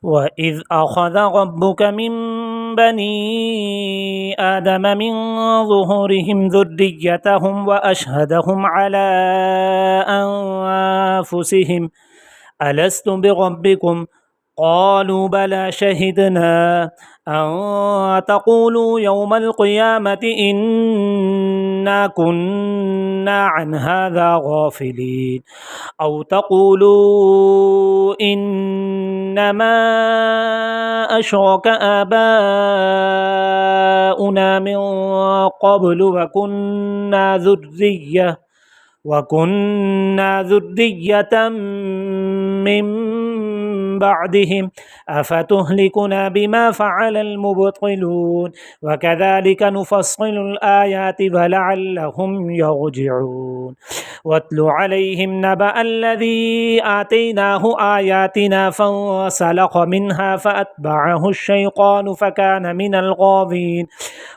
وإذ أخذ ربك من بني آدم من ظهورهم ذريتهم وأشهدهم على أنفسهم ألست بربكم قالوا بلى شهدنا أن تقولوا يوم القيامة إنا كنا عن هذا غافلين أو تقولوا إنما أشرك آباؤنا من قبل وكنا ذرية من بعدهم أفتهلكنا بما فعل المبطلون وكذلك نفصل الآيات ولعلهم يرجعون واتل عليهم نبأ الذي آتيناه آياتنا فانسلخ منها فأتبعه الشيطان فكان من الغاوين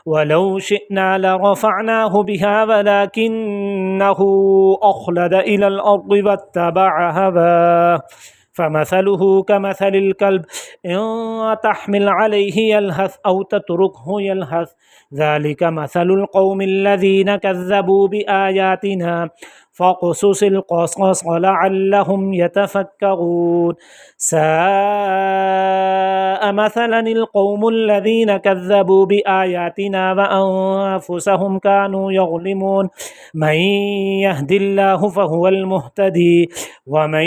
ولو شئنا لرفعناه بها ولكنه أخلد إلى الأرض واتبع هواه فمثله كمثل الكلب إن تحمل عليه يلهث أو تتركه يلهث ذلك مثل القوم الذين كذبوا بآياتنا فاقصص القصص لعلهم يتفكرون ساء مثلا القوم الذين كذبوا بآياتنا وأنفسهم كانوا يظلمون من يهد الله فهو المهتدي ومن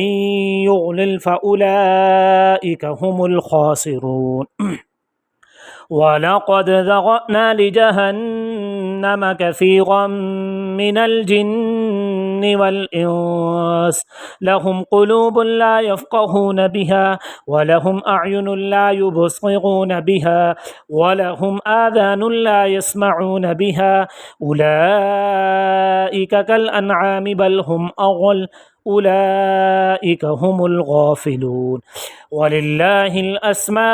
يضلل فأولئك هم الخاسرون ولقد ذرأنا لجهنم كثيرا من الجن والإنس لهم قلوب لا يفقهون بها ولهم أعين لا يبصرون بها ولهم آذان لا يسمعون بها أولئك كالأنعام بل هم أضل أولئك هم الغافلون ولله الأسماء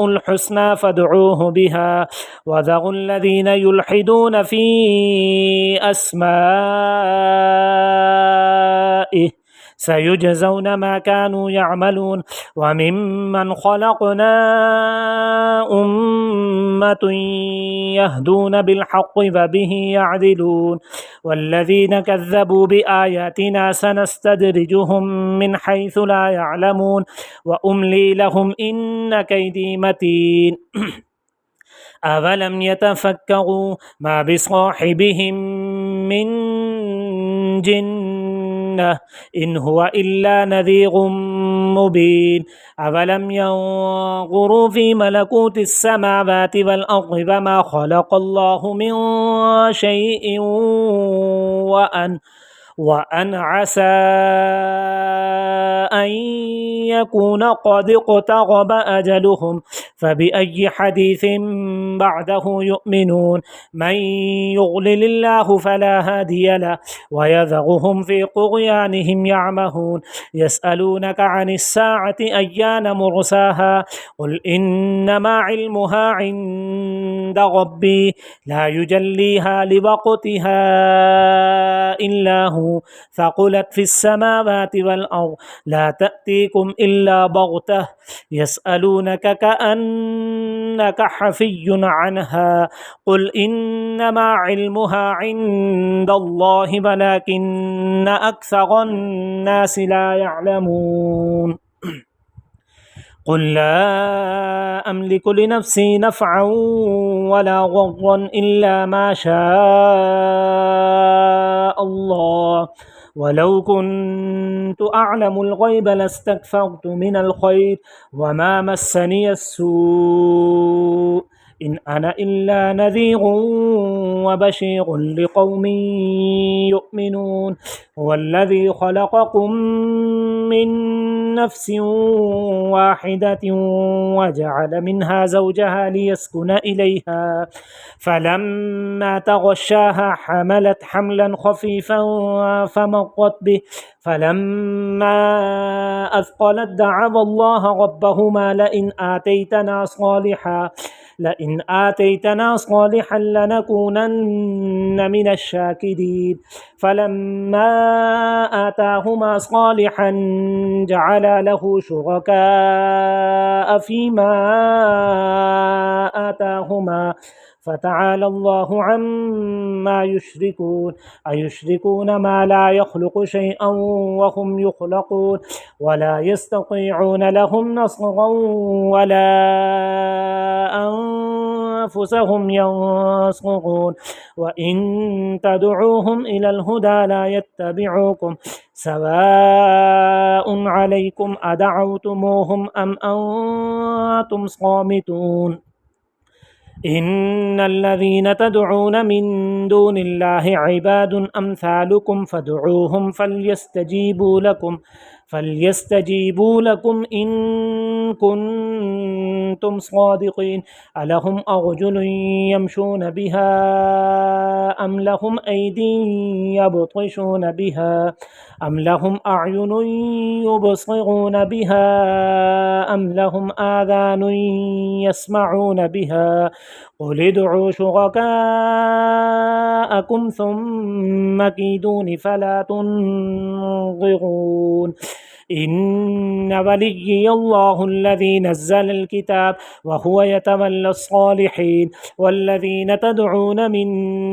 الحسنى فادعوه بها وذروا الذين يلحدون في أسمائه سيجزون ما كانوا يعملون وممن خلقنا أمة يهدون بالحق وبه يعدلون والذين كذبوا بآياتنا سنستدرجهم من حيث لا يعلمون وأملي لهم إن كيدي متين أولم يتفكروا ما بصاحبهم من جنة إن هو إلا نذير مبين أولم ينظروا في ملكوت السماوات والأرض وما خلق الله من شيء وأن عسى أن يكون قد اقترب أجلهم فبأي حديث بعده يؤمنون من يضلل الله فلا هادي له ويذرهم في طغيانهم يعمهون يسألونك عن الساعة أيان مرساها قل إنما علمها عند ربي لا يجليها لوقتها إلا هو ثقلت في السماوات والأرض لا تأتيكم إلا بغتة يسألونك كأنك حفي عنها قل إنما علمها عند الله ولكن أكثر الناس لا يعلمون قل لا أملك لنفسي نفعا ولا ضرا إلا ما شاء الله ولو كنت أعلم الغيب لاستكثرت من الخير وما مسني السوء إن أنا إلا نذير وبشير لقوم يؤمنون هو الذي خلقكم من نفس واحدة وجعل منها زوجها ليسكن إليها فلما تغشاها حملت حملا خفيفا فمرت به فلما أثقلت دعوا الله ربهما لئن آتيتنا صالحا لئن آتيتنا صالحا لنكونن من الشاكرين فلما آتاهما صالحا جعل له شركاء فيما آتاهما فتعالى الله عما يشركون أيشركون ما لا يخلق شيئا وهم يخلقون ولا يستطيعون لهم نصرا ولا أنفسهم ينصرون وإن تدعوهم إلى الهدى لا يتبعوكم سواء عليكم أدعوتموهم أم أنتم صامتون إن الذين تدعون من دون الله عباد أمثالكم فادعوهم فليستجيبوا لكم إن كنتم صادقين ألهم أرجل يمشون بها أم لهم أيدي يبطشون بها أم لهم أعين يبصرون بها أم لهم آذان يسمعون بها قل ادعوا شركاءكم ثم كيدون فلا تنظرون إن وليي الله الذي نزل الكتاب وهو يتولى الصالحين والذين تدعون من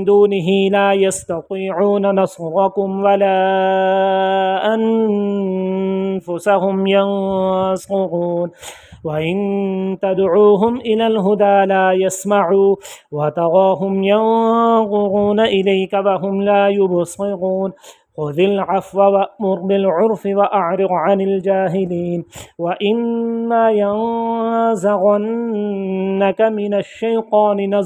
دونه لا يستطيعون نصركم ولا أنفسهم ينصرون وإن تدعوهم إلى الهدى لا يسمعوا وتراهم ينظرون إليك وهم لا يبصرون خذ العفو وأمر بالعرف وأعرض عن الجاهلين وإما ينزغنك من الشيطان نزغ